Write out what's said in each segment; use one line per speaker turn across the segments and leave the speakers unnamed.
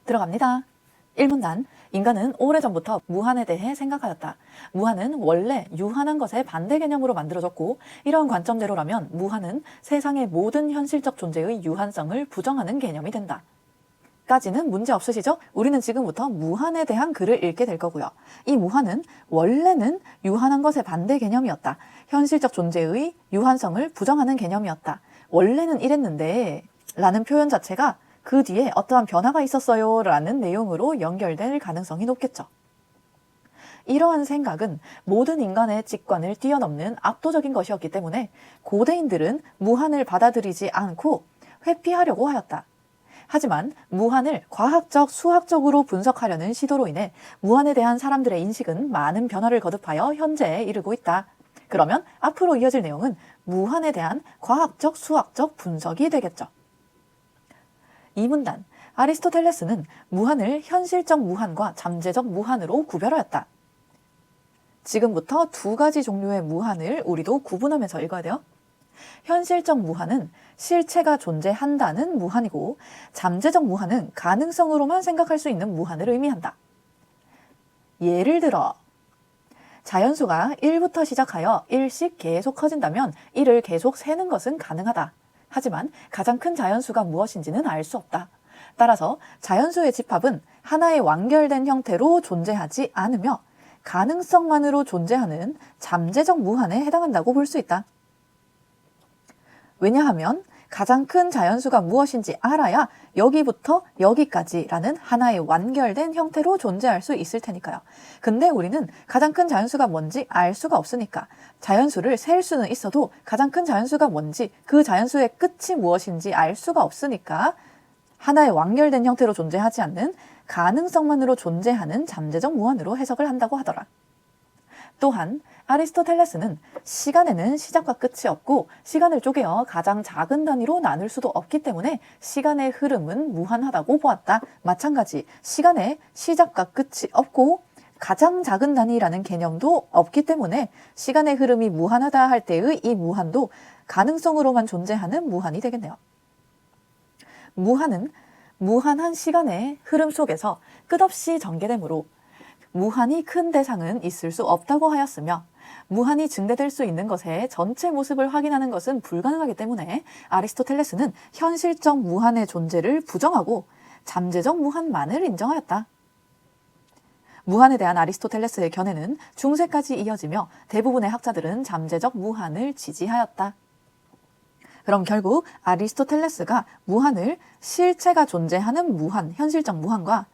들어갑니다. 1문단. 인간은 오래전부터 무한에 대해 생각하였다. 무한은 원래 유한한 것의 반대 개념으로 만들어졌고, 이런 관점대로라면 무한은 세상의 모든 현실적 존재의 유한성을 부정하는 개념이 된다. 까지는 문제 없으시죠? 우리는 지금부터 무한에 대한 글을 읽게 될 거고요. 이 무한은 원래는 유한한 것의 반대 개념이었다. 현실적 존재의 유한성을 부정하는 개념이었다. 원래는 이랬는데 라는 표현 자체가 그 뒤에 어떠한 변화가 있었어요 라는 내용으로 연결될 가능성이 높겠죠. 이러한 생각은 모든 인간의 직관을 뛰어넘는 압도적인 것이었기 때문에 고대인들은 무한을 받아들이지 않고 회피하려고 하였다. 하지만 무한을 과학적, 수학적으로 분석하려는 시도로 인해 무한에 대한 사람들의 인식은 많은 변화를 거듭하여 현재에 이르고 있다. 그러면 앞으로 이어질 내용은 무한에 대한 과학적, 수학적 분석이 되겠죠. 2문단. 아리스토텔레스는 무한을 현실적 무한과 잠재적 무한으로 구별하였다. 지금부터 두 가지 종류의 무한을 우리도 구분하면서 읽어야 돼요. 현실적 무한은 실체가 존재한다는 무한이고, 잠재적 무한은 가능성으로만 생각할 수 있는 무한을 의미한다. 예를 들어 자연수가 1부터 시작하여 1씩 계속 커진다면 1을 계속 세는 것은 가능하다. 하지만 가장 큰 자연수가 무엇인지는 알 수 없다. 따라서 자연수의 집합은 하나의 완결된 형태로 존재하지 않으며 가능성만으로 존재하는 잠재적 무한에 해당한다고 볼 수 있다. 왜냐하면 가장 큰 자연수가 무엇인지 알아야 여기부터 여기까지라는 하나의 완결된 형태로 존재할 수 있을 테니까요. 근데 우리는 가장 큰 자연수가 뭔지 알 수가 없으니까 자연수를 셀 수는 있어도 가장 큰 자연수가 뭔지, 그 자연수의 끝이 무엇인지 알 수가 없으니까 하나의 완결된 형태로 존재하지 않는 가능성만으로 존재하는 잠재적 무한으로 해석을 한다고 하더라. 또한 아리스토텔레스는 시간에는 시작과 끝이 없고 시간을 쪼개어 가장 작은 단위로 나눌 수도 없기 때문에 시간의 흐름은 무한하다고 보았다. 마찬가지 시간에 시작과 끝이 없고 가장 작은 단위라는 개념도 없기 때문에 시간의 흐름이 무한하다 할 때의 이 무한도 가능성으로만 존재하는 무한이 되겠네요. 무한은 무한한 시간의 흐름 속에서 끝없이 전개되므로 무한히 큰 대상은 있을 수 없다고 하였으며, 무한히 증대될 수 있는 것의 전체 모습을 확인하는 것은 불가능하기 때문에 아리스토텔레스는 현실적 무한의 존재를 부정하고 잠재적 무한만을 인정하였다. 무한에 대한 아리스토텔레스의 견해는 중세까지 이어지며 대부분의 학자들은 잠재적 무한을 지지하였다. 그럼 결국 아리스토텔레스가 무한을 실체가 존재하는 무한, 현실적 무한과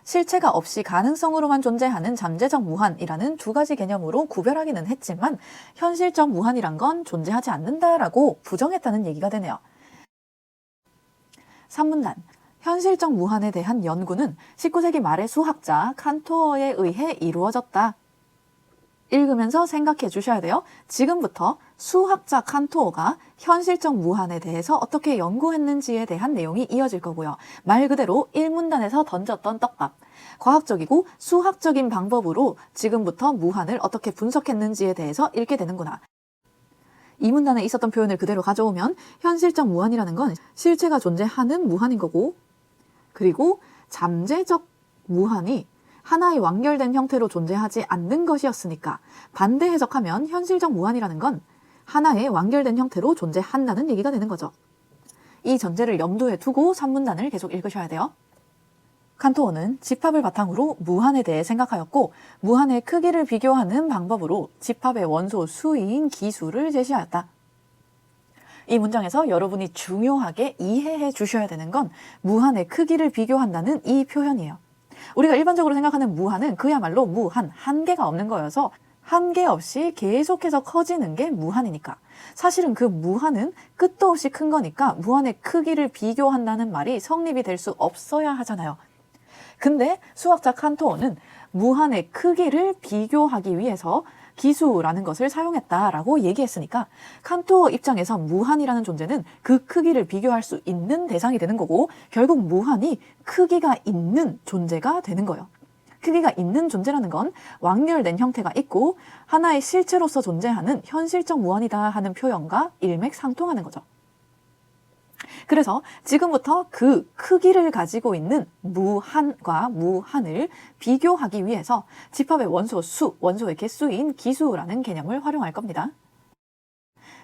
실체가 없이 가능성으로만 존재하는 잠재적 무한이라는 두 가지 개념으로 구별하기는 했지만 현실적 무한이란 건 존재하지 않는다라고 부정했다는 얘기가 되네요. 3문단. 현실적 무한에 대한 연구는 19세기 말의 수학자 칸토어에 의해 이루어졌다. 읽으면서 생각해 주셔야 돼요. 지금부터 수학자 칸토어가 현실적 무한에 대해서 어떻게 연구했는지에 대한 내용이 이어질 거고요. 말 그대로 1문단에서 던졌던 떡밥, 과학적이고 수학적인 방법으로 지금부터 무한을 어떻게 분석했는지에 대해서 읽게 되는구나. 2문단에 있었던 표현을 그대로 가져오면 현실적 무한이라는 건 실체가 존재하는 무한인 거고, 그리고 잠재적 무한이 하나의 완결된 형태로 존재하지 않는 것이었으니까 반대 해석하면 현실적 무한이라는 건 하나의 완결된 형태로 존재한다는 얘기가 되는 거죠. 이 전제를 염두에 두고 3문단을 계속 읽으셔야 돼요. 칸토어는 집합을 바탕으로 무한에 대해 생각하였고, 무한의 크기를 비교하는 방법으로 집합의 원소 수인 기수를 제시하였다. 이 문장에서 여러분이 중요하게 이해해 주셔야 되는 건 무한의 크기를 비교한다는 이 표현이에요. 우리가 일반적으로 생각하는 무한은 그야말로 무한, 한계가 없는 거여서 한계 없이 계속해서 커지는 게 무한이니까. 사실은 그 무한은 끝도 없이 큰 거니까 무한의 크기를 비교한다는 말이 성립이 될 수 없어야 하잖아요. 근데 수학자 칸토어는 무한의 크기를 비교하기 위해서 기수라는 것을 사용했다라고 얘기했으니까 칸토어 입장에서 무한이라는 존재는 그 크기를 비교할 수 있는 대상이 되는 거고, 결국 무한이 크기가 있는 존재가 되는 거예요. 크기가 있는 존재라는 건 완결된 형태가 있고 하나의 실체로서 존재하는 현실적 무한이다 하는 표현과 일맥상통하는 거죠. 그래서 지금부터 그 크기를 가지고 있는 무한과 무한을 비교하기 위해서 집합의 원소 수, 원소의 개수인 기수라는 개념을 활용할 겁니다.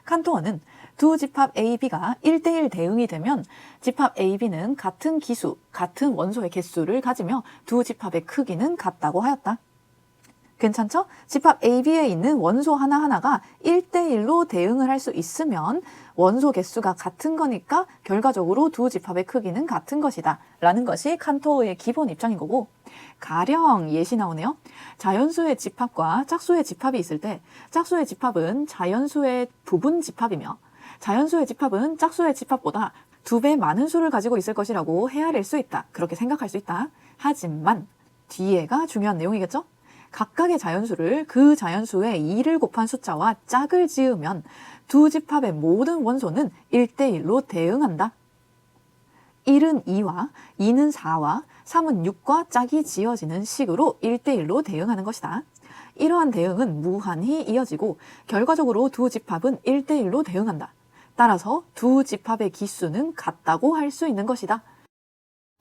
칸토어는 두 집합 A, B가 1대1 대응이 되면 집합 A, B는 같은 기수, 같은 원소의 개수를 가지며 두 집합의 크기는 같다고 하였다. 괜찮죠? 집합 A, B에 있는 원소 하나하나가 1대1로 대응을 할 수 있으면 원소 개수가 같은 거니까 결과적으로 두 집합의 크기는 같은 것이다 라는 것이 칸토어의 기본 입장인 거고, 가령 예시 나오네요. 자연수의 집합과 짝수의 집합이 있을 때 짝수의 집합은 자연수의 부분 집합이며 자연수의 집합은 짝수의 집합보다 2배 많은 수를 가지고 있을 것이라고 헤아릴 수 있다. 그렇게 생각할 수 있다. 하지만 뒤에가 중요한 내용이겠죠? 각각의 자연수를 그 자연수의 2를 곱한 숫자와 짝을 지으면 두 집합의 모든 원소는 1대1로 대응한다. 1은 2와 2는 4와 3은 6과 짝이 지어지는 식으로 1대1로 대응하는 것이다. 이러한 대응은 무한히 이어지고 결과적으로 두 집합은 1대1로 대응한다. 따라서 두 집합의 기수는 같다고 할 수 있는 것이다.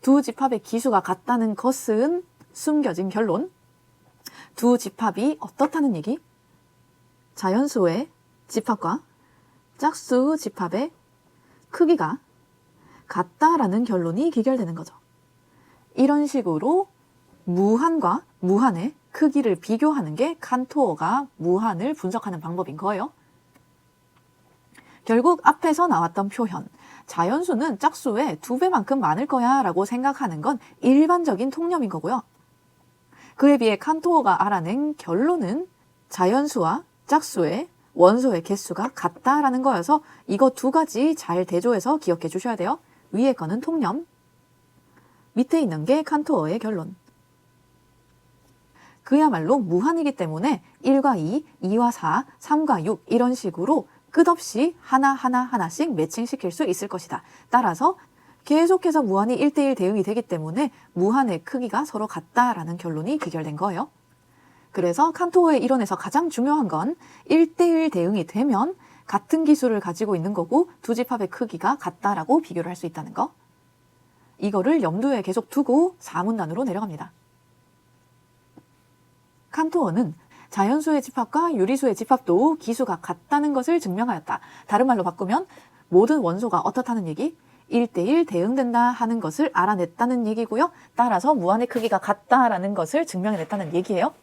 두 집합의 기수가 같다는 것은 숨겨진 결론. 두 집합이 어떻다는 얘기? 자연수의 집합과 짝수 집합의 크기가 같다라는 결론이 기결되는 거죠. 이런 식으로 무한과 무한의 크기를 비교하는 게 칸토어가 무한을 분석하는 방법인 거예요. 결국 앞에서 나왔던 표현, 자연수는 짝수의 2배만큼 많을 거야 라고 생각하는 건 일반적인 통념인 거고요. 그에 비해 칸토어가 알아낸 결론은 자연수와 짝수의 원소의 개수가 같다라는 거여서 이거 두 가지 잘 대조해서 기억해 주셔야 돼요. 위에 거는 통념, 밑에 있는 게 칸토어의 결론. 그야말로 무한이기 때문에 1과 2, 2와 4, 3과 6 이런 식으로 끝없이 하나씩 매칭시킬 수 있을 것이다. 따라서 계속해서 무한이 1대1 대응이 되기 때문에 무한의 크기가 서로 같다라는 결론이 기결된 거예요. 그래서 칸토어의 이론에서 가장 중요한 건 1대1 대응이 되면 같은 기수를 가지고 있는 거고 두 집합의 크기가 같다라고 비교를 할 수 있다는 거. 이거를 염두에 계속 두고 4문단으로 내려갑니다. 칸토어는 자연수의 집합과 유리수의 집합도 기수가 같다는 것을 증명하였다. 다른 말로 바꾸면 모든 원소가 어떻다는 얘기? 1대1 대응된다 하는 것을 알아냈다는 얘기고요. 따라서 무한의 크기가 같다라는 것을 증명해냈다는 얘기예요.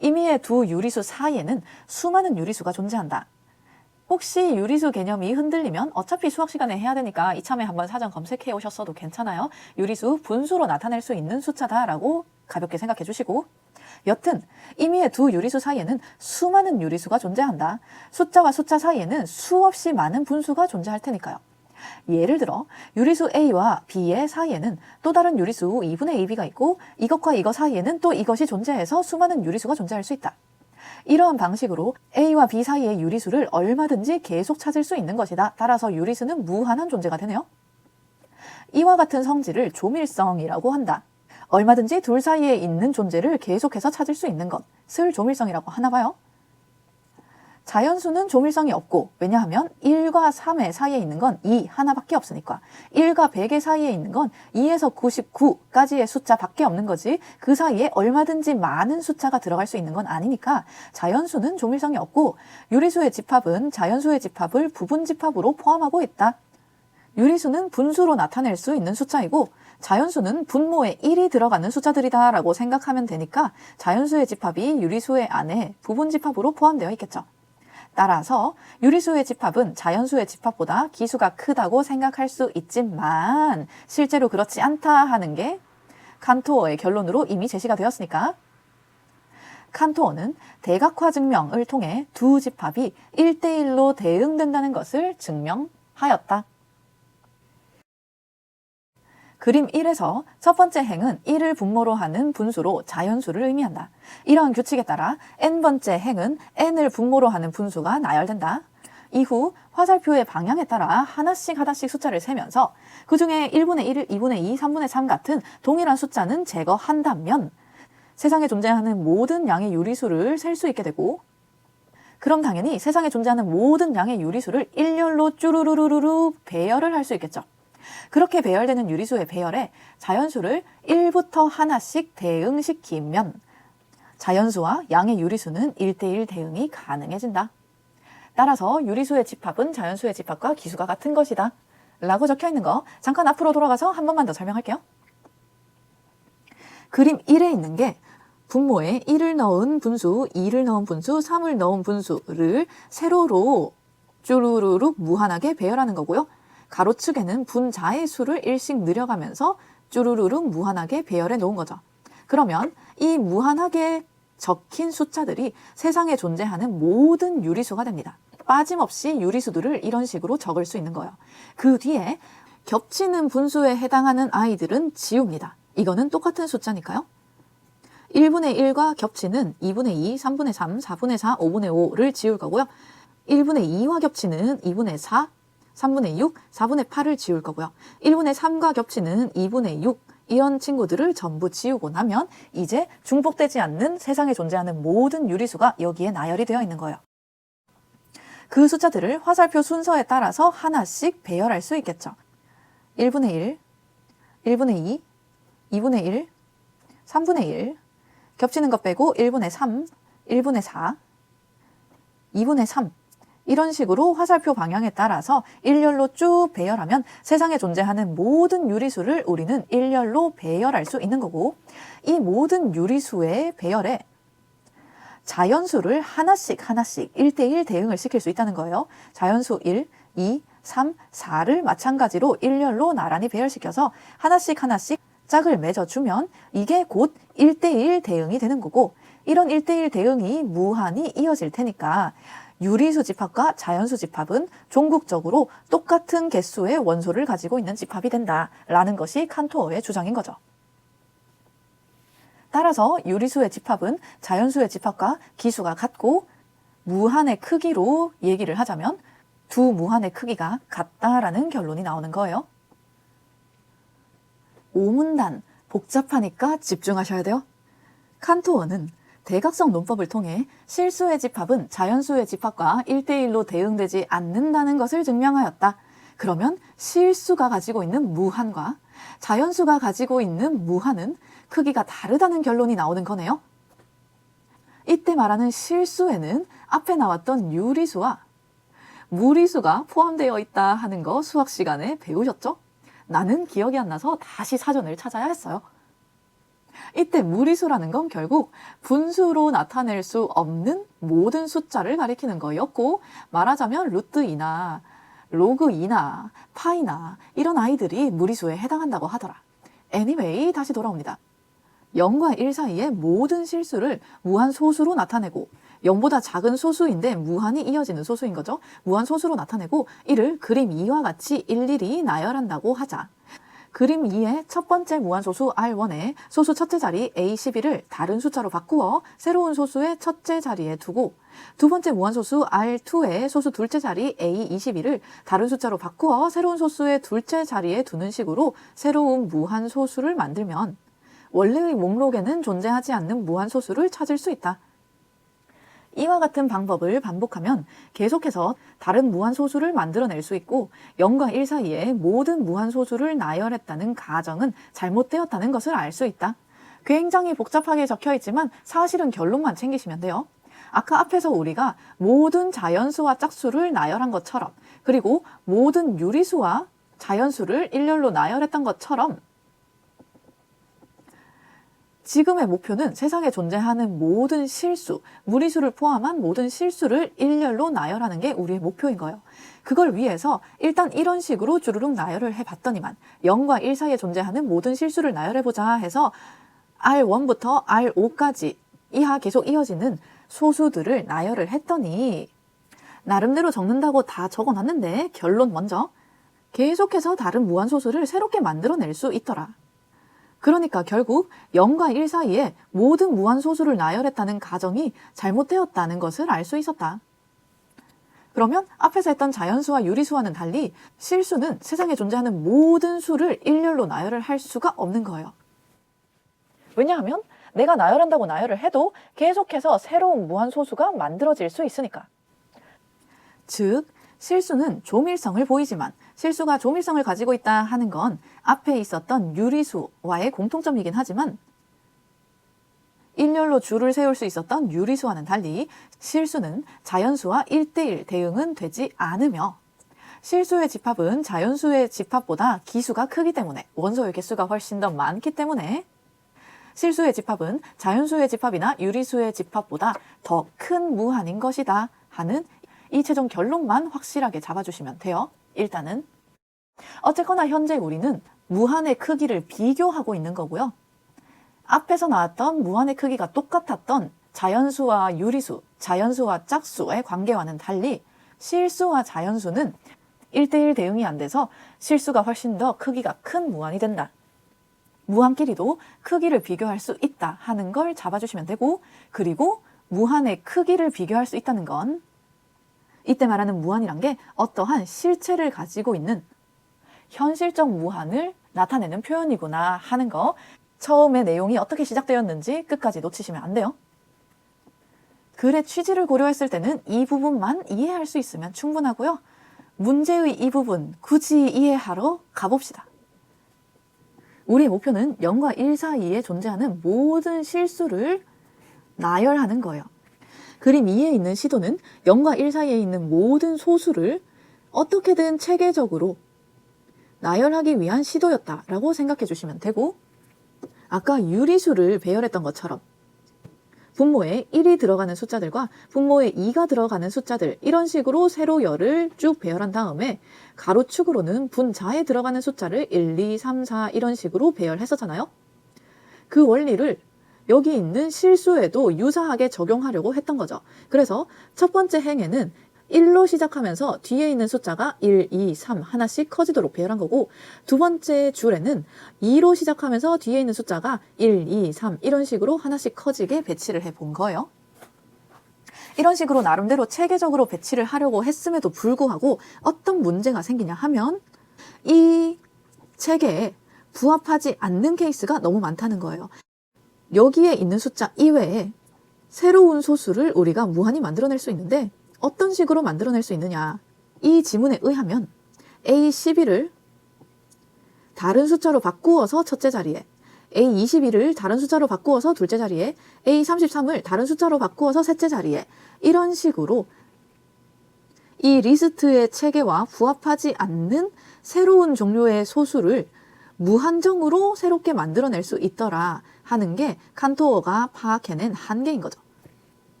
임의의 두 유리수 사이에는 수많은 유리수가 존재한다. 혹시 유리수 개념이 흔들리면 어차피 수학 시간에 해야 되니까 이참에 한번 사전 검색해 오셨어도 괜찮아요. 유리수 분수로 나타낼 수 있는 숫자다라고 가볍게 생각해 주시고, 여튼 임의의 두 유리수 사이에는 수많은 유리수가 존재한다. 숫자와 숫자 사이에는 수없이 많은 분수가 존재할 테니까요. 예를 들어 유리수 A와 B의 사이에는 또 다른 유리수 2분의 AB가 있고 이것과 이것 사이에는 또 이것이 존재해서 수많은 유리수가 존재할 수 있다. 이러한 방식으로 A와 B 사이의 유리수를 얼마든지 계속 찾을 수 있는 것이다. 따라서 유리수는 무한한 존재가 되네요. 이와 같은 성질을 조밀성이라고 한다. 얼마든지 둘 사이에 있는 존재를 계속해서 찾을 수 있는 것을 조밀성이라고 하나 봐요. 자연수는 조밀성이 없고, 왜냐하면 1과 3의 사이에 있는 건 2 하나밖에 없으니까. 1과 100의 사이에 있는 건 2에서 99까지의 숫자밖에 없는 거지 그 사이에 얼마든지 많은 숫자가 들어갈 수 있는 건 아니니까 자연수는 조밀성이 없고, 유리수의 집합은 자연수의 집합을 부분 집합으로 포함하고 있다. 유리수는 분수로 나타낼 수 있는 숫자이고 자연수는 분모에 1이 들어가는 숫자들이다 라고 생각하면 되니까 자연수의 집합이 유리수의 안에 부분 집합으로 포함되어 있겠죠. 따라서 유리수의 집합은 자연수의 집합보다 기수가 크다고 생각할 수 있지만 실제로 그렇지 않다 하는 게 칸토어의 결론으로 이미 제시가 되었으니까, 칸토어는 대각화 증명을 통해 두 집합이 1대1로 대응된다는 것을 증명하였다. 그림 1에서 첫 번째 행은 1을 분모로 하는 분수로 자연수를 의미한다. 이러한 규칙에 따라 n번째 행은 n을 분모로 하는 분수가 나열된다. 이후 화살표의 방향에 따라 하나씩 숫자를 세면서 그 중에 1분의 1, 2분의 2, 3분의 3 같은 동일한 숫자는 제거한다면 세상에 존재하는 모든 양의 유리수를 셀 수 있게 되고, 그럼 당연히 세상에 존재하는 모든 양의 유리수를 일렬로 쭈루루루루 배열을 할 수 있겠죠. 그렇게 배열되는 유리수의 배열에 자연수를 1부터 하나씩 대응시키면 자연수와 양의 유리수는 1대1 대응이 가능해진다. 따라서 유리수의 집합은 자연수의 집합과 기수가 같은 것이다. 라고 적혀 있는 거 잠깐 앞으로 돌아가서 한 번만 더 설명할게요. 그림 1에 있는 게 분모에 1을 넣은 분수, 2를 넣은 분수, 3을 넣은 분수를 세로로 쭈루루룩 무한하게 배열하는 거고요. 가로축에는 분자의 수를 1씩 늘려가면서 쭈루루룩 무한하게 배열해 놓은 거죠. 그러면 이 무한하게 적힌 숫자들이 세상에 존재하는 모든 유리수가 됩니다. 빠짐없이 유리수들을 이런 식으로 적을 수 있는 거예요. 그 뒤에 겹치는 분수에 해당하는 아이들은 지웁니다. 이거는 똑같은 숫자니까요. 1분의 1과 겹치는 2분의 2, 3분의 3, 4분의 4, 5분의 5를 지울 거고요. 1분의 2와 겹치는 2분의 4, 3분의 6, 4분의 8을 지울 거고요. 1분의 3과 겹치는 2분의 6, 이런 친구들을 전부 지우고 나면 이제 중복되지 않는 세상에 존재하는 모든 유리수가 여기에 나열이 되어 있는 거예요. 그 숫자들을 화살표 순서에 따라서 하나씩 배열할 수 있겠죠. 1분의 1, 1분의 2, 2분의 1, 3분의 1, 겹치는 것 빼고 1분의 3, 1분의 4, 2분의 3 이런 식으로 화살표 방향에 따라서 일렬로 쭉 배열하면 세상에 존재하는 모든 유리수를 우리는 일렬로 배열할 수 있는 거고 이 모든 유리수의 배열에 자연수를 하나씩 1대1 대응을 시킬 수 있다는 거예요. 자연수 1, 2, 3, 4를 마찬가지로 일렬로 나란히 배열시켜서 하나씩 짝을 맺어주면 이게 곧 1대1 대응이 되는 거고 이런 1대1 대응이 무한히 이어질 테니까 유리수 집합과 자연수 집합은 종국적으로 똑같은 개수의 원소를 가지고 있는 집합이 된다라는 것이 칸토어의 주장인 거죠. 따라서 유리수의 집합은 자연수의 집합과 기수가 같고 무한의 크기로 얘기를 하자면 두 무한의 크기가 같다라는 결론이 나오는 거예요. 오문단, 복잡하니까 집중하셔야 돼요. 칸토어는 대각성 논법을 통해 실수의 집합은 자연수의 집합과 1대1로 대응되지 않는다는 것을 증명하였다. 그러면 실수가 가지고 있는 무한과 자연수가 가지고 있는 무한은 크기가 다르다는 결론이 나오는 거네요. 이때 말하는 실수에는 앞에 나왔던 유리수와 무리수가 포함되어 있다 하는 거 수학 시간에 배우셨죠? 나는 기억이 안 나서 다시 사전을 찾아야 했어요. 이때 무리수라는 건 결국 분수로 나타낼 수 없는 모든 숫자를 가리키는 거였고 말하자면 루트 2나 로그 2나 파이나 이런 아이들이 무리수에 해당한다고 하더라. anyway 다시 돌아옵니다. 0과 1 사이의 모든 실수를 무한 소수로 나타내고 0보다 작은 소수인데 무한히 이어지는 소수인 거죠. 무한 소수로 나타내고 이를 그림 2와 같이 일일이 나열한다고 하자. 그림 2의 첫 번째 무한소수 R1의 소수 첫째 자리 A12를 다른 숫자로 바꾸어 새로운 소수의 첫째 자리에 두고 두 번째 무한소수 R2의 소수 둘째 자리 A21을 다른 숫자로 바꾸어 새로운 소수의 둘째 자리에 두는 식으로 새로운 무한소수를 만들면 원래의 목록에는 존재하지 않는 무한소수를 찾을 수 있다. 이와 같은 방법을 반복하면 계속해서 다른 무한소수를 만들어낼 수 있고 0과 1 사이에 모든 무한소수를 나열했다는 가정은 잘못되었다는 것을 알 수 있다. 굉장히 복잡하게 적혀 있지만 사실은 결론만 챙기시면 돼요. 아까 앞에서 우리가 모든 자연수와 짝수를 나열한 것처럼 그리고 모든 유리수와 자연수를 일렬로 나열했던 것처럼 지금의 목표는 세상에 존재하는 모든 실수, 무리수를 포함한 모든 실수를 일렬로 나열하는 게 우리의 목표인 거예요. 그걸 위해서 일단 이런 식으로 주르륵 나열을 해봤더니만 0과 1 사이에 존재하는 모든 실수를 나열해보자 해서 R1부터 R5까지 이하 계속 이어지는 소수들을 나열을 했더니 나름대로 적는다고 다 적어놨는데 결론 먼저 계속해서 다른 무한소수를 새롭게 만들어낼 수 있더라. 그러니까 결국 0과 1 사이에 모든 무한소수를 나열했다는 가정이 잘못되었다는 것을 알 수 있었다. 그러면 앞에서 했던 자연수와 유리수와는 달리 실수는 세상에 존재하는 모든 수를 일렬로 나열을 할 수가 없는 거예요. 왜냐하면 내가 나열한다고 나열을 해도 계속해서 새로운 무한소수가 만들어질 수 있으니까. 즉, 실수는 조밀성을 보이지만 실수가 조밀성을 가지고 있다 하는 건 앞에 있었던 유리수와의 공통점이긴 하지만 일렬로 줄을 세울 수 있었던 유리수와는 달리 실수는 자연수와 1대1 대응은 되지 않으며 실수의 집합은 자연수의 집합보다 기수가 크기 때문에 원소의 개수가 훨씬 더 많기 때문에 실수의 집합은 자연수의 집합이나 유리수의 집합보다 더 큰 무한인 것이다 하는 이 최종 결론만 확실하게 잡아주시면 돼요. 일단은 어쨌거나 현재 우리는 무한의 크기를 비교하고 있는 거고요. 앞에서 나왔던 무한의 크기가 똑같았던 자연수와 유리수, 자연수와 짝수의 관계와는 달리 실수와 자연수는 1대1 대응이 안 돼서 실수가 훨씬 더 크기가 큰 무한이 된다. 무한끼리도 크기를 비교할 수 있다 하는 걸 잡아주시면 되고, 그리고 무한의 크기를 비교할 수 있다는 건 이때 말하는 무한이란 게 어떠한 실체를 가지고 있는 현실적 무한을 나타내는 표현이구나 하는 거, 처음에 내용이 어떻게 시작되었는지 끝까지 놓치시면 안 돼요. 글의 취지를 고려했을 때는 이 부분만 이해할 수 있으면 충분하고요. 문제의 이 부분 굳이 이해하러 가봅시다. 우리의 목표는 0과 1 사이에 존재하는 모든 실수를 나열하는 거예요. 그림 2에 있는 시도는 0과 1 사이에 있는 모든 소수를 어떻게든 체계적으로 나열하기 위한 시도였다라고 생각해 주시면 되고, 아까 유리수를 배열했던 것처럼 분모에 1이 들어가는 숫자들과 분모에 2가 들어가는 숫자들, 이런 식으로 세로 열을 쭉 배열한 다음에 가로축으로는 분자에 들어가는 숫자를 1, 2, 3, 4 이런 식으로 배열했었잖아요. 그 원리를 여기 있는 실수에도 유사하게 적용하려고 했던 거죠. 그래서 첫 번째 행에는 1로 시작하면서 뒤에 있는 숫자가 1, 2, 3 하나씩 커지도록 배열한 거고, 두 번째 줄에는 2로 시작하면서 뒤에 있는 숫자가 1, 2, 3 이런 식으로 하나씩 커지게 배치를 해 본 거예요. 이런 식으로 나름대로 체계적으로 배치를 하려고 했음에도 불구하고 어떤 문제가 생기냐 하면 이 체계에 부합하지 않는 케이스가 너무 많다는 거예요. 여기에 있는 숫자 이외에 새로운 소수를 우리가 무한히 만들어낼 수 있는데 어떤 식으로 만들어낼 수 있느냐. 이 지문에 의하면 A12를 다른 숫자로 바꾸어서 첫째 자리에, A21을 다른 숫자로 바꾸어서 둘째 자리에, A33을 다른 숫자로 바꾸어서 셋째 자리에, 이런 식으로 이 리스트의 체계와 부합하지 않는 새로운 종류의 소수를 무한정으로 새롭게 만들어낼 수 있더라 하는 게 칸토어가 파악해낸 한계인 거죠.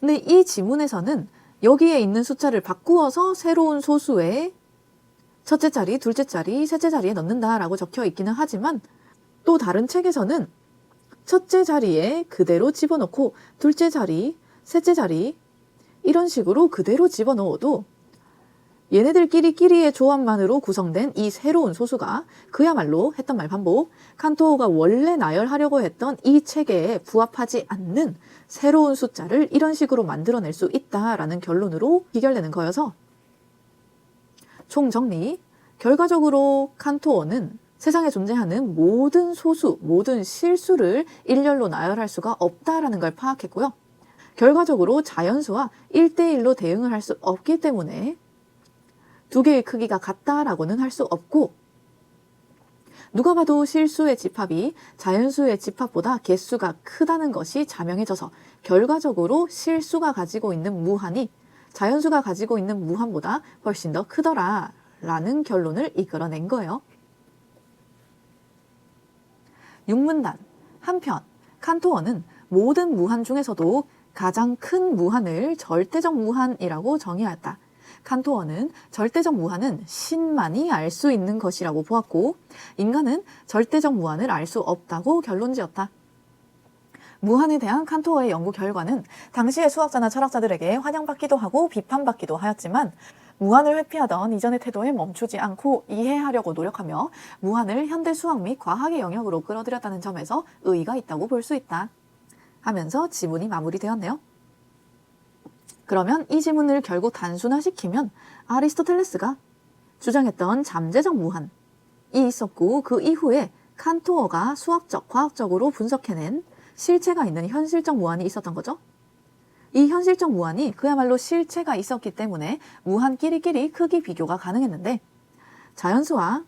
근데 이 지문에서는 여기에 있는 숫자를 바꾸어서 새로운 소수의 첫째 자리, 둘째 자리, 셋째 자리에 넣는다라고 적혀 있기는 하지만 또 다른 책에서는 첫째 자리에 그대로 집어넣고 둘째 자리, 셋째 자리 이런 식으로 그대로 집어넣어도 얘네들끼리의 조합만으로 구성된 이 새로운 소수가 그야말로 했던 말 반복, 칸토어가 원래 나열하려고 했던 이 체계에 부합하지 않는 새로운 숫자를 이런 식으로 만들어낼 수 있다라는 결론으로 귀결되는 거여서, 총정리, 결과적으로 칸토어는 세상에 존재하는 모든 소수, 모든 실수를 일렬로 나열할 수가 없다라는 걸 파악했고요. 결과적으로 자연수와 1대1로 대응을 할 수 없기 때문에 두 개의 크기가 같다라고는 할 수 없고, 누가 봐도 실수의 집합이 자연수의 집합보다 개수가 크다는 것이 자명해져서 결과적으로 실수가 가지고 있는 무한이 자연수가 가지고 있는 무한보다 훨씬 더 크더라 라는 결론을 이끌어낸 거예요. 6문단. 한편 칸토어는 모든 무한 중에서도 가장 큰 무한을 절대적 무한이라고 정의하였다. 칸토어는 절대적 무한은 신만이 알 수 있는 것이라고 보았고, 인간은 절대적 무한을 알 수 없다고 결론지었다. 무한에 대한 칸토어의 연구 결과는 당시의 수학자나 철학자들에게 환영받기도 하고 비판받기도 하였지만, 무한을 회피하던 이전의 태도에 멈추지 않고 이해하려고 노력하며 무한을 현대 수학 및 과학의 영역으로 끌어들였다는 점에서 의의가 있다고 볼 수 있다 하면서 지문이 마무리되었네요. 그러면 이 지문을 결국 단순화시키면 아리스토텔레스가 주장했던 잠재적 무한이 있었고, 그 이후에 칸토어가 수학적, 과학적으로 분석해낸 실체가 있는 현실적 무한이 있었던 거죠. 이 현실적 무한이 그야말로 실체가 있었기 때문에 무한끼리끼리 크기 비교가 가능했는데 자연수와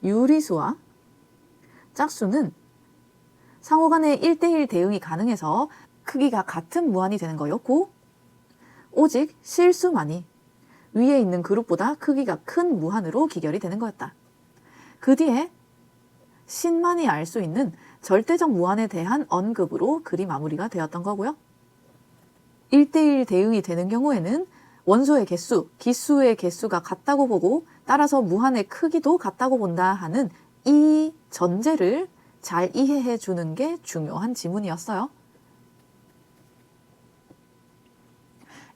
유리수와 짝수는 상호 간의 1대1 대응이 가능해서 크기가 같은 무한이 되는 거였고 오직 실수만이 위에 있는 그룹보다 크기가 큰 무한으로 기결이 되는 거였다. 그 뒤에 신만이 알 수 있는 절대적 무한에 대한 언급으로 글이 마무리가 되었던 거고요. 1대1 대응이 되는 경우에는 원소의 개수, 기수의 개수가 같다고 보고 따라서 무한의 크기도 같다고 본다 하는 이 전제를 잘 이해해 주는 게 중요한 지문이었어요.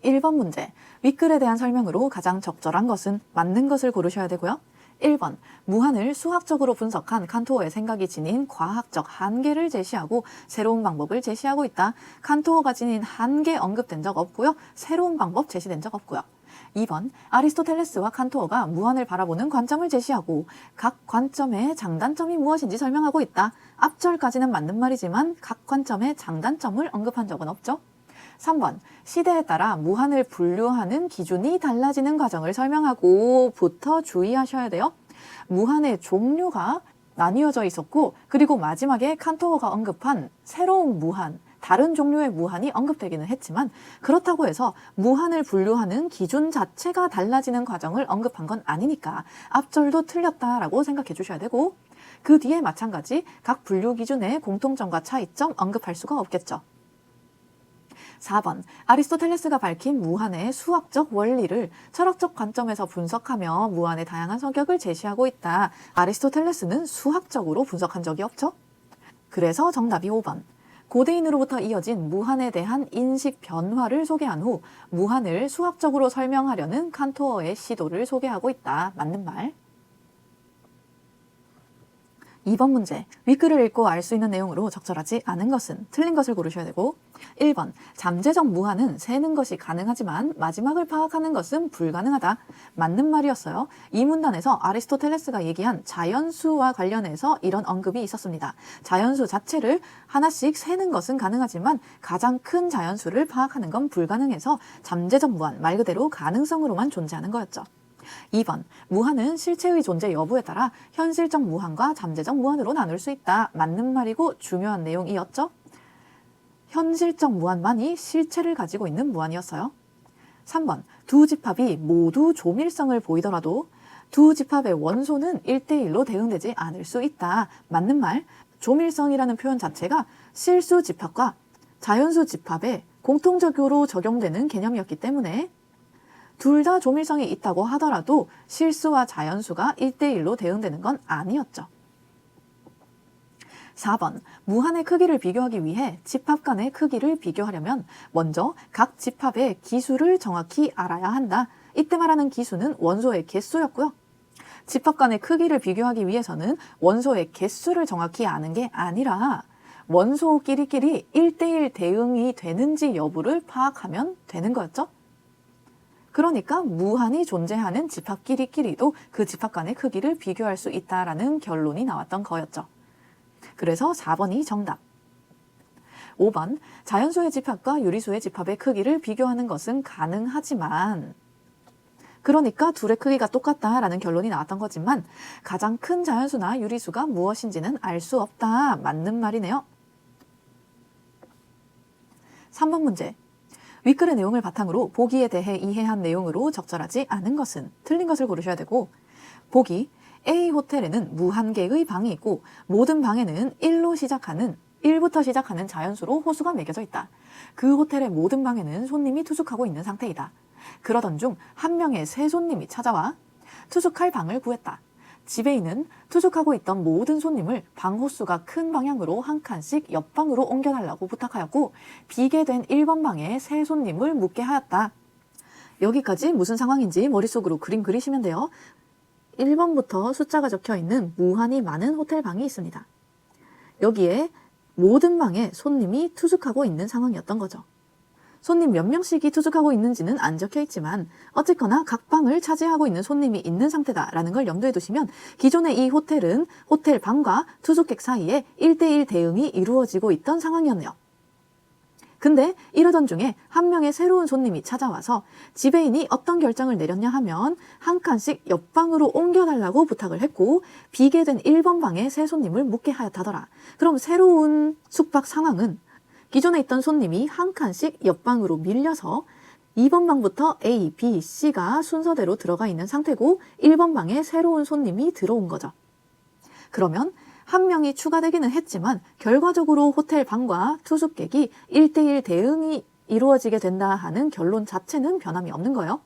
1번 문제, 윗글에 대한 설명으로 가장 적절한 것은 맞는 것을 고르셔야 되고요. 1번, 무한을 수학적으로 분석한 칸토어의 생각이 지닌 과학적 한계를 제시하고 새로운 방법을 제시하고 있다. 칸토어가 지닌 한계 언급된 적 없고요. 새로운 방법 제시된 적 없고요. 2번, 아리스토텔레스와 칸토어가 무한을 바라보는 관점을 제시하고 각 관점의 장단점이 무엇인지 설명하고 있다. 앞절까지는 맞는 말이지만 각 관점의 장단점을 언급한 적은 없죠. 3번, 시대에 따라 무한을 분류하는 기준이 달라지는 과정을 설명하고부터 주의하셔야 돼요. 무한의 종류가 나뉘어져 있었고 그리고 마지막에 칸토어가 언급한 새로운 무한, 다른 종류의 무한이 언급되기는 했지만 그렇다고 해서 무한을 분류하는 기준 자체가 달라지는 과정을 언급한 건 아니니까 앞절도 틀렸다라고 생각해 주셔야 되고 그 뒤에 마찬가지 각 분류 기준의 공통점과 차이점 언급할 수가 없겠죠. 4번, 아리스토텔레스가 밝힌 무한의 수학적 원리를 철학적 관점에서 분석하며 무한의 다양한 성격을 제시하고 있다. 아리스토텔레스는 수학적으로 분석한 적이 없죠. 그래서 정답이 5번. 고대인으로부터 이어진 무한에 대한 인식 변화를 소개한 후 무한을 수학적으로 설명하려는 칸토어의 시도를 소개하고 있다. 맞는 말. 2번 문제, 윗글을 읽고 알 수 있는 내용으로 적절하지 않은 것은 틀린 것을 고르셔야 되고 1번, 잠재적 무한은 세는 것이 가능하지만 마지막을 파악하는 것은 불가능하다. 맞는 말이었어요. 이 문단에서 아리스토텔레스가 얘기한 자연수와 관련해서 이런 언급이 있었습니다. 자연수 자체를 하나씩 세는 것은 가능하지만 가장 큰 자연수를 파악하는 건 불가능해서 잠재적 무한, 말 그대로 가능성으로만 존재하는 거였죠. 2번, 무한은 실체의 존재 여부에 따라 현실적 무한과 잠재적 무한으로 나눌 수 있다. 맞는 말이고 중요한 내용이었죠. 현실적 무한만이 실체를 가지고 있는 무한이었어요. 3번, 두 집합이 모두 조밀성을 보이더라도 두 집합의 원소는 1대1로 대응되지 않을 수 있다. 맞는 말, 조밀성이라는 표현 자체가 실수 집합과 자연수 집합에 공통적으로 적용되는 개념이었기 때문에 둘 다 조밀성이 있다고 하더라도 실수와 자연수가 1대1로 대응되는 건 아니었죠. 4번, 무한의 크기를 비교하기 위해 집합 간의 크기를 비교하려면 먼저 각 집합의 기수를 정확히 알아야 한다. 이때 말하는 기수는 원소의 개수였고요. 집합 간의 크기를 비교하기 위해서는 원소의 개수를 정확히 아는 게 아니라 원소끼리끼리 1대1 대응이 되는지 여부를 파악하면 되는 거였죠. 그러니까 무한이 존재하는 집합끼리끼리도 그 집합 간의 크기를 비교할 수 있다라는 결론이 나왔던 거였죠. 그래서 4번이 정답. 5번, 자연수의 집합과 유리수의 집합의 크기를 비교하는 것은 가능하지만 그러니까 둘의 크기가 똑같다라는 결론이 나왔던 거지만 가장 큰 자연수나 유리수가 무엇인지는 알 수 없다. 맞는 말이네요. 3번 문제. 윗글의 내용을 바탕으로 보기에 대해 이해한 내용으로 적절하지 않은 것은 틀린 것을 고르셔야 되고 보기, A 호텔에는 무한 개의 방이 있고 모든 방에는 1부터 시작하는 자연수로 호수가 매겨져 있다. 그 호텔의 모든 방에는 손님이 투숙하고 있는 상태이다. 그러던 중 한 명의 새 손님이 찾아와 투숙할 방을 구했다. 지배인은 투숙하고 있던 모든 손님을 방 호수가 큰 방향으로 한 칸씩 옆방으로 옮겨달라고 부탁하였고 비게 된 1번 방에 새 손님을 묵게 하였다. 여기까지 무슨 상황인지 머릿속으로 그림 그리시면 돼요. 1번부터 숫자가 적혀있는 무한히 많은 호텔 방이 있습니다. 여기에 모든 방에 손님이 투숙하고 있는 상황이었던 거죠. 손님 몇 명씩이 투숙하고 있는지는 안 적혀 있지만 어쨌거나 각 방을 차지하고 있는 손님이 있는 상태다라는 걸 염두에 두시면 기존의 이 호텔은 호텔 방과 투숙객 사이에 1대1 대응이 이루어지고 있던 상황이었네요. 근데 이러던 중에 한 명의 새로운 손님이 찾아와서 지배인이 어떤 결정을 내렸냐 하면 한 칸씩 옆방으로 옮겨달라고 부탁을 했고 비게 된 1번 방에 새 손님을 묵게 하였다더라. 그럼 새로운 숙박 상황은 기존에 있던 손님이 한 칸씩 옆방으로 밀려서 2번 방부터 A, B, C가 순서대로 들어가 있는 상태고 1번 방에 새로운 손님이 들어온 거죠. 그러면 한 명이 추가되기는 했지만 결과적으로 호텔 방과 투숙객이 1대1 대응이 이루어지게 된다 하는 결론 자체는 변함이 없는 거예요.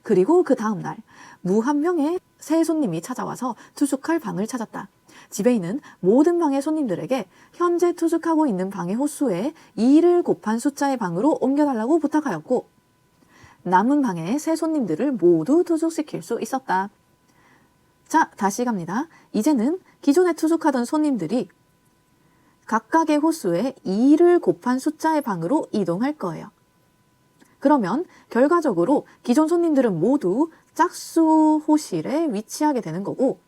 그리고 그 다음날 한 명의 새 손님이 찾아와서 투숙할 방을 찾았다. 지배인은 모든 방의 손님들에게 현재 투숙하고 있는 방의 호수에 2를 곱한 숫자의 방으로 옮겨달라고 부탁하였고 남은 방의 새 손님들을 모두 투숙시킬 수 있었다. 자, 다시 갑니다. 이제는 기존에 투숙하던 손님들이 각각의 호수에 2를 곱한 숫자의 방으로 이동할 거예요. 그러면 결과적으로 기존 손님들은 모두 짝수 호실에 위치하게 되는 거고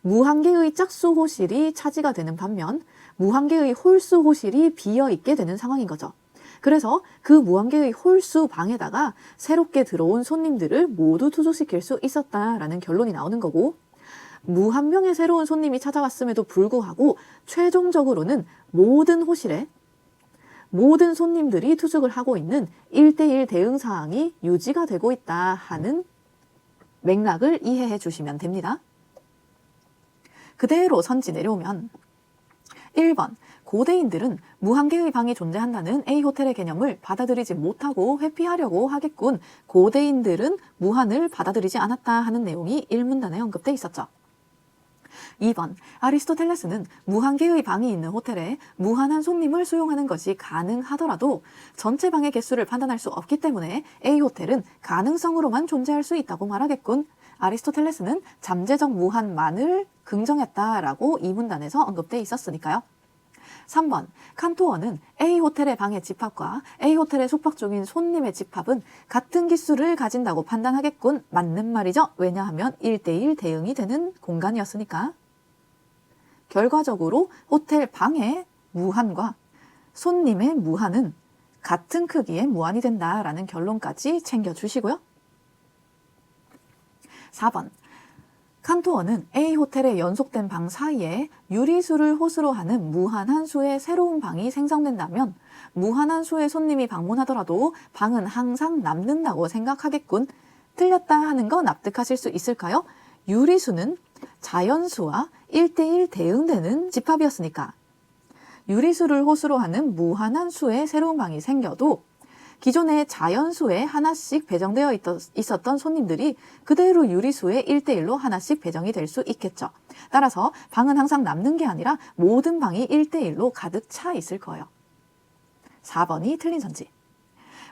무한 개의 짝수 호실이 차지가 되는 반면 무한 개의 홀수 호실이 비어 있게 되는 상황인 거죠. 그래서 그 무한 개의 홀수 방에다가 새롭게 들어온 손님들을 모두 투숙시킬 수 있었다라는 결론이 나오는 거고 한 명의 새로운 손님이 찾아왔음에도 불구하고 최종적으로는 모든 호실에 모든 손님들이 투숙을 하고 있는 1대1 대응 사항이 유지가 되고 있다 하는 맥락을 이해해 주시면 됩니다. 그대로 선지 내려오면 1번 고대인들은 무한 개의 방이 존재한다는 A호텔의 개념을 받아들이지 못하고 회피하려고 하겠군. 고대인들은 무한을 받아들이지 않았다 하는 내용이 1문단에 언급돼 있었죠. 2번 아리스토텔레스는 무한 개의 방이 있는 호텔에 무한한 손님을 수용하는 것이 가능하더라도 전체 방의 개수를 판단할 수 없기 때문에 A호텔은 가능성으로만 존재할 수 있다고 말하겠군. 아리스토텔레스는 잠재적 무한만을 긍정했다라고 이 문단에서 언급돼 있었으니까요. 3번 칸토어는 A호텔의 방의 집합과 A호텔에 숙박 중인 손님의 집합은 같은 기수를 가진다고 판단하겠군. 맞는 말이죠. 왜냐하면 1대1 대응이 되는 공간이었으니까. 결과적으로 호텔 방의 무한과 손님의 무한은 같은 크기의 무한이 된다라는 결론까지 챙겨주시고요. 4번 칸토어는 A호텔의 연속된 방 사이에 유리수를 호수로 하는 무한한 수의 새로운 방이 생성된다면 무한한 수의 손님이 방문하더라도 방은 항상 남는다고 생각하겠군. 틀렸다 하는 거 납득하실 수 있을까요? 유리수는 자연수와 1대1 대응되는 집합이었으니까 유리수를 호수로 하는 무한한 수의 새로운 방이 생겨도 기존의 자연수에 하나씩 배정되어 있었던 손님들이 그대로 유리수의 1대1로 하나씩 배정이 될 수 있겠죠. 따라서 방은 항상 남는 게 아니라 모든 방이 1대1로 가득 차 있을 거예요. 4번이 틀린 선지.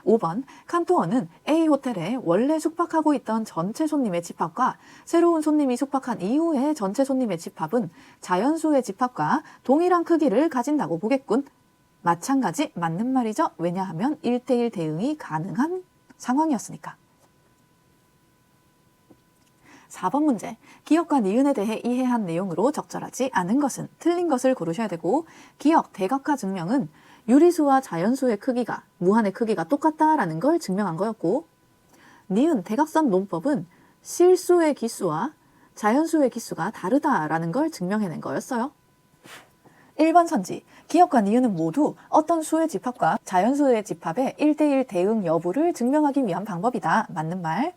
5번 칸토어는 A호텔에 원래 숙박하고 있던 전체 손님의 집합과 새로운 손님이 숙박한 이후의 전체 손님의 집합은 자연수의 집합과 동일한 크기를 가진다고 보겠군. 마찬가지 맞는 말이죠. 왜냐하면 1대1 대응이 가능한 상황이었으니까. 4번 문제. 기역과 니은에 대해 이해한 내용으로 적절하지 않은 것은 틀린 것을 고르셔야 되고 기역, 대각화 증명은 유리수와 자연수의 크기가 무한의 크기가 똑같다라는 걸 증명한 거였고 니은, 대각선 논법은 실수의 기수와 자연수의 기수가 다르다라는 걸 증명해낸 거였어요. 1번 선지. 기역과 니은은 모두 어떤 수의 집합과 자연수의 집합의 1대1 대응 여부를 증명하기 위한 방법이다. 맞는 말.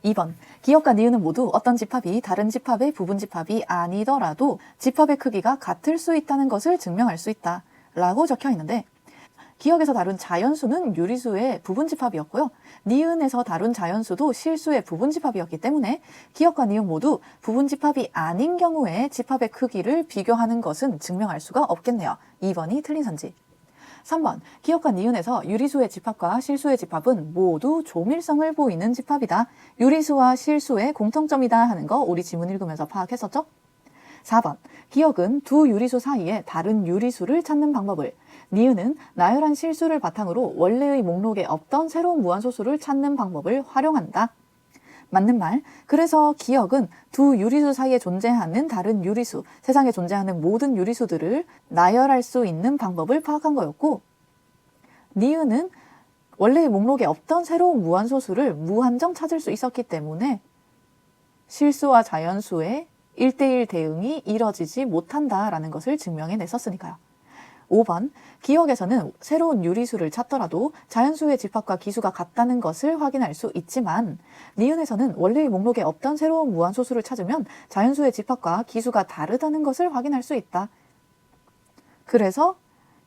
2번. 기역과 니은은 모두 어떤 집합이 다른 집합의 부분 집합이 아니더라도 집합의 크기가 같을 수 있다는 것을 증명할 수 있다. 라고 적혀 있는데 기역에서 다룬 자연수는 유리수의 부분 집합이었고요. 니은에서 다룬 자연수도 실수의 부분 집합이었기 때문에 기역과 니은 모두 부분 집합이 아닌 경우에 집합의 크기를 비교하는 것은 증명할 수가 없겠네요. 2번이 틀린 선지. 3번 기역과 니은에서 유리수의 집합과 실수의 집합은 모두 조밀성을 보이는 집합이다. 유리수와 실수의 공통점이다 하는 거 우리 지문 읽으면서 파악했었죠? 4번 기역은 두 유리수 사이에 다른 유리수를 찾는 방법을 니은은 나열한 실수를 바탕으로 원래의 목록에 없던 새로운 무한소수를 찾는 방법을 활용한다. 맞는 말. 그래서 기억은 두 유리수 사이에 존재하는 다른 유리수, 세상에 존재하는 모든 유리수들을 나열할 수 있는 방법을 파악한 거였고, 니은은 원래의 목록에 없던 새로운 무한소수를 무한정 찾을 수 있었기 때문에 실수와 자연수의 1대1 대응이 이뤄지지 못한다라는 것을 증명해냈었으니까요. 5번, 기억에서는 새로운 유리수를 찾더라도 자연수의 집합과 기수가 같다는 것을 확인할 수 있지만 니은에서는 원래의 목록에 없던 새로운 무한소수를 찾으면 자연수의 집합과 기수가 다르다는 것을 확인할 수 있다. 그래서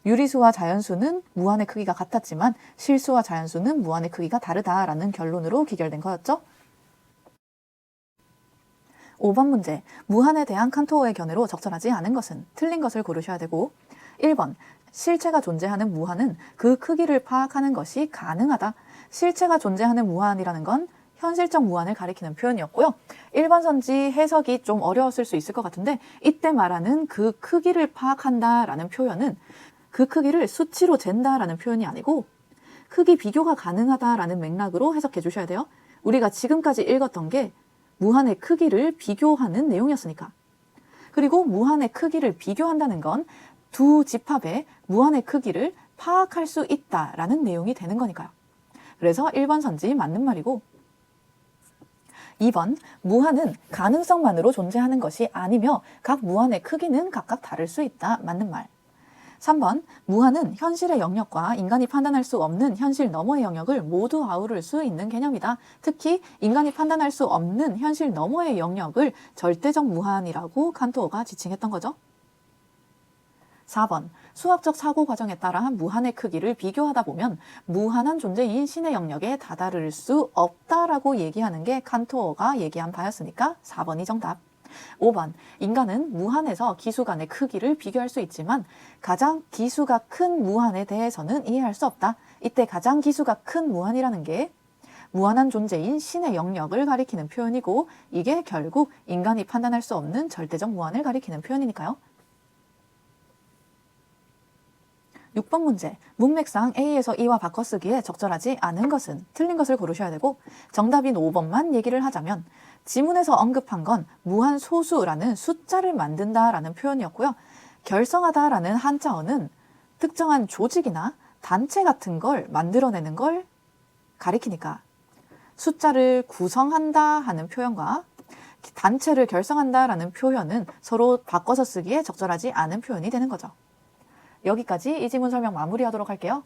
유리수와 자연수는 무한의 크기가 같았지만 실수와 자연수는 무한의 크기가 다르다라는 결론으로 귀결된 거였죠. 5번 문제, 무한에 대한 칸토어의 견해로 적절하지 않은 것은 틀린 것을 고르셔야 되고, 1번, 실체가 존재하는 무한은 그 크기를 파악하는 것이 가능하다. 실체가 존재하는 무한이라는 건 현실적 무한을 가리키는 표현이었고요. 일반 선지 해석이 좀 어려웠을 수 있을 것 같은데, 이때 말하는 그 크기를 파악한다라는 표현은 그 크기를 수치로 잰다라는 표현이 아니고 크기 비교가 가능하다라는 맥락으로 해석해 주셔야 돼요. 우리가 지금까지 읽었던 게 무한의 크기를 비교하는 내용이었으니까. 그리고 무한의 크기를 비교한다는 건 두 집합의 무한의 크기를 파악할 수 있다라는 내용이 되는 거니까요. 그래서 1번 선지 맞는 말이고, 2번, 무한은 가능성만으로 존재하는 것이 아니며 각 무한의 크기는 각각 다를 수 있다. 맞는 말. 3번, 무한은 현실의 영역과 인간이 판단할 수 없는 현실 너머의 영역을 모두 아우를 수 있는 개념이다. 특히 인간이 판단할 수 없는 현실 너머의 영역을 절대적 무한이라고 칸토어가 지칭했던 거죠. 4번, 수학적 사고 과정에 따라 무한의 크기를 비교하다 보면 무한한 존재인 신의 영역에 다다를 수 없다라고 얘기하는 게 칸토어가 얘기한 바였으니까 4번이 정답. 5번, 인간은 무한에서 기수 간의 크기를 비교할 수 있지만 가장 기수가 큰 무한에 대해서는 이해할 수 없다. 이때 가장 기수가 큰 무한이라는 게 무한한 존재인 신의 영역을 가리키는 표현이고, 이게 결국 인간이 판단할 수 없는 절대적 무한을 가리키는 표현이니까요. 6번 문제, 문맥상 A에서 E와 바꿔쓰기에 적절하지 않은 것은 틀린 것을 고르셔야 되고, 정답인 5번만 얘기를 하자면 지문에서 언급한 건 무한소수라는 숫자를 만든다라는 표현이었고요. 결성하다라는 한자어는 특정한 조직이나 단체 같은 걸 만들어내는 걸 가리키니까 숫자를 구성한다 하는 표현과 단체를 결성한다라는 표현은 서로 바꿔서 쓰기에 적절하지 않은 표현이 되는 거죠. 여기까지 이 지문 설명 마무리하도록 할게요.